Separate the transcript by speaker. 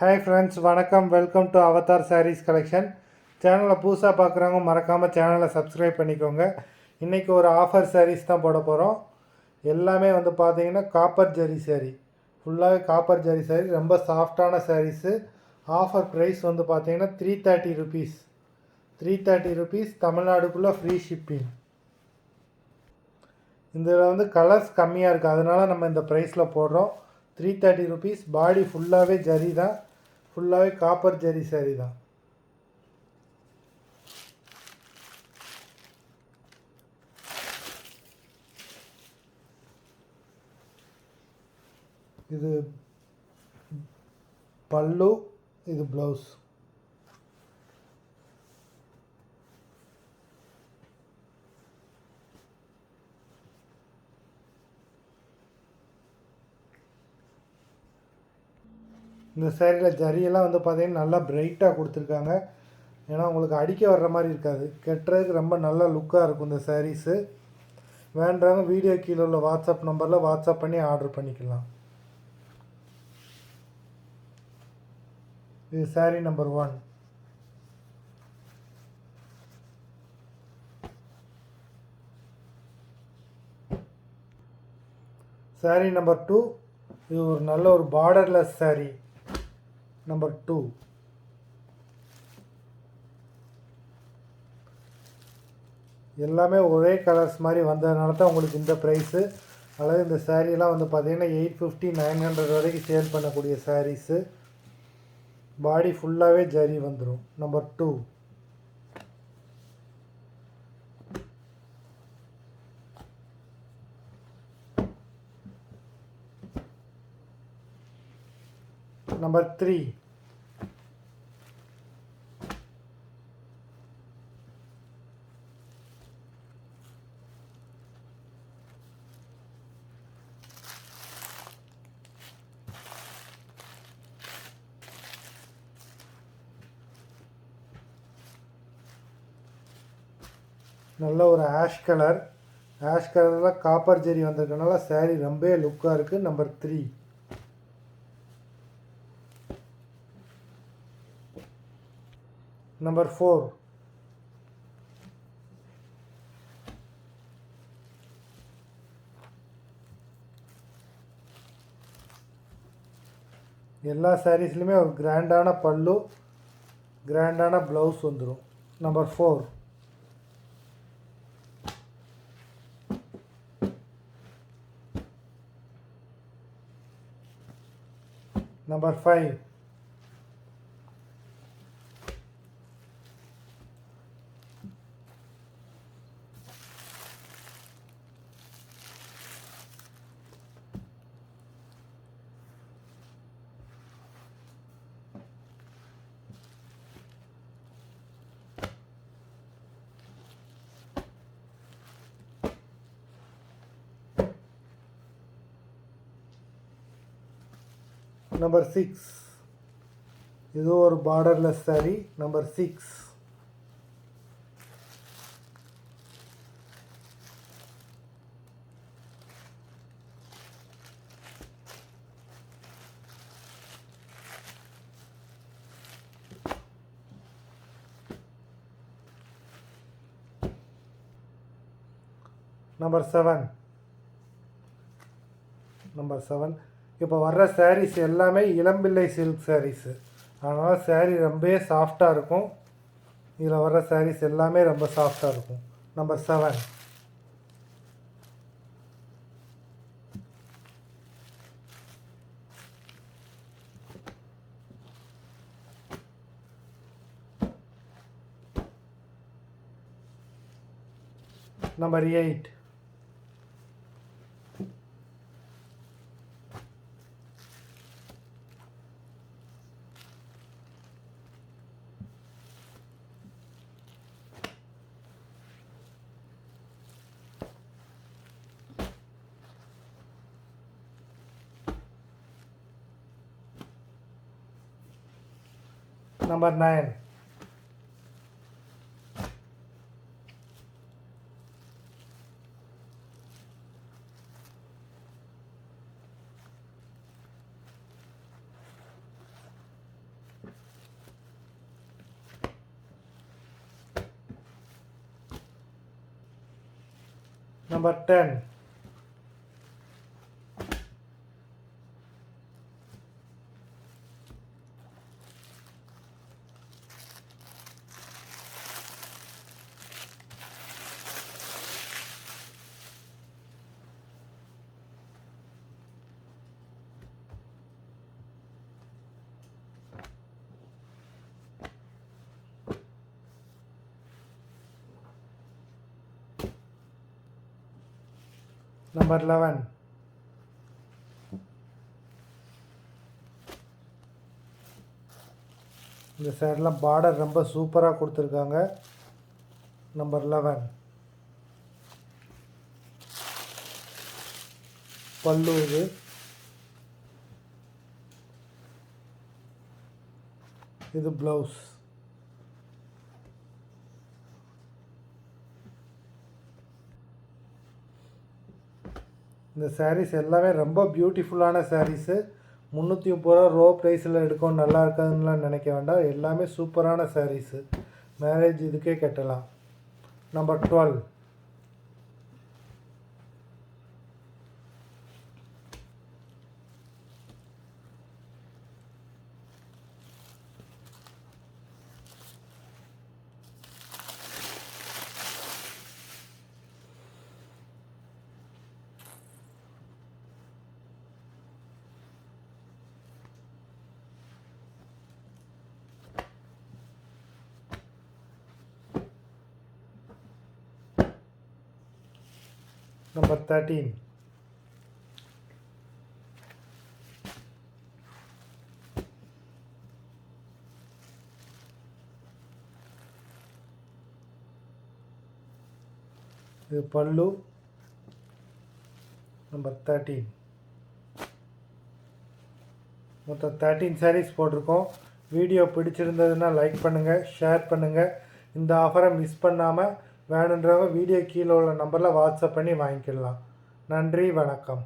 Speaker 1: Hi friends, வணக்கம். Welcome to Avatar sarees collection. சேனலை புதுசாக பார்க்குறவங்க மறக்காமல் சேனலை சப்ஸ்கிரைப் பண்ணிக்கோங்க. இன்றைக்கி ஒரு ஆஃபர் சாரீஸ் தான் போட போகிறோம். எல்லாமே பார்த்தீங்கன்னா காப்பர் ஜரி சாரீ, ஃபுல்லாகவே காப்பர் ஜரி சாரீ, ரொம்ப சாஃப்டான சாரீஸு. ஆஃபர் ப்ரைஸ் பார்த்தீங்கன்னா 330 ருபீஸ். 330 ருபீஸ், தமிழ்நாடுக்குள்ளே ஃப்ரீ ஷிப்பிங். இதில் கலர்ஸ் கம்மியாக இருக்குது, அதனால் நம்ம இந்த ப்ரைஸில் போடுறோம். 330 ருபீஸ். பாடி ஃபுல்லாகவே ஜரி தான், ஃபுல்லாகவே காப்பர் ஜரி சாரீ தான். இது பல்லு, இது ப்ளவுஸ். இந்த சேரீயில் ஜரியெல்லாம் பார்த்தீங்கன்னா நல்லா பிரைட்டாக கொடுத்துருக்காங்க. ஏன்னா உங்களுக்கு அடிக்க வர்ற மாதிரி இருக்காது, கட்டுறதுக்கு ரொம்ப நல்ல லுக்காக இருக்கும் இந்த சாரீஸு. வேண்டவங்க வீடியோ கீழே உள்ள வாட்ஸ்அப் நம்பரில் வாட்ஸ்அப் பண்ணி ஆர்டர் பண்ணிக்கலாம். இது சாரீ நம்பர் 1. சாரீ நம்பர் 2. இது ஒரு நல்ல ஒரு பார்டர்லெஸ் சாரீ நம்பர் 2. எல்லாமே ஒரே கலர்ஸ் மாதிரி வந்ததுனால தான் உங்களுக்கு இந்த ப்ரைஸு. அதாவது இந்த சாரீலாம் பார்த்தீங்கன்னா 850 900 வரைக்கும் சேல் பண்ணக்கூடிய சாரீஸு. பாடி ஃபுல்லாகவே ஜரி வந்துடும். நம்பர் 2. நம்பர் 3. நல்ல ஒரு ஆஷ் கலரில் காப்பர் ஜெரி வந்திருக்கனால சாரீ ரொம்ப லுக்காக இருக்குது. நம்பர் 3. நம்பர் 4. எல்லா சாரீஸ்லையுமே ஒரு கிராண்டான பல்லு, கிராண்டான ப்ளவுஸ் வந்துடும். நம்பர் 4. நம்பர் 5. நம்பர் 6. இது ஒரு borderless sari. Number 6. Number 7. Number 7. இப்போ வர்ற சாரீஸ் எல்லாமே இளம்பிள்ளை சில்க் சாரீஸு, அதனால் சாரீ ரொம்ப சாஃப்டாக இருக்கும். இதில் வர்ற சாரீஸ் எல்லாமே ரொம்ப சாஃப்டாக இருக்கும். Number 7. Number 8. Number 9. Number 10. Number 11. இந்த சைடெலாம் பார்டர் ரொம்ப சூப்பராக கொடுத்துருக்காங்க. நம்பர் 11. பல்லு இது ப்ளவுஸ். இந்த சாரீஸ் எல்லாமே ரொம்ப பியூட்டிஃபுல்லான சாரீஸு. 330 ரூபா ரோ ப்ரைஸில் எடுக்கவும் நல்லா இருக்காதுன்னெலாம் நினைக்க வேண்டாம். எல்லாமே சூப்பரான சாரீஸு. மேரேஜ் இதுக்கே கட்டலாம். நம்பர் 12. Number 13. இது பல்லு. நம்பர் 13. மொத்தம் 13 சாரீஸ் போட்டிருக்கோம். வீடியோ பிடிச்சிருந்ததுன்னா லைக் பண்ணுங்கள், ஷேர் பண்ணுங்கள். இந்த ஆஃபரை மிஸ் பண்ணாமல் வேணுன்றவங்க வீடியோ கீழே உள்ள நம்பரில் வாட்ஸ்அப் பண்ணி வாங்கிக்கலாம். நன்றி, வணக்கம்.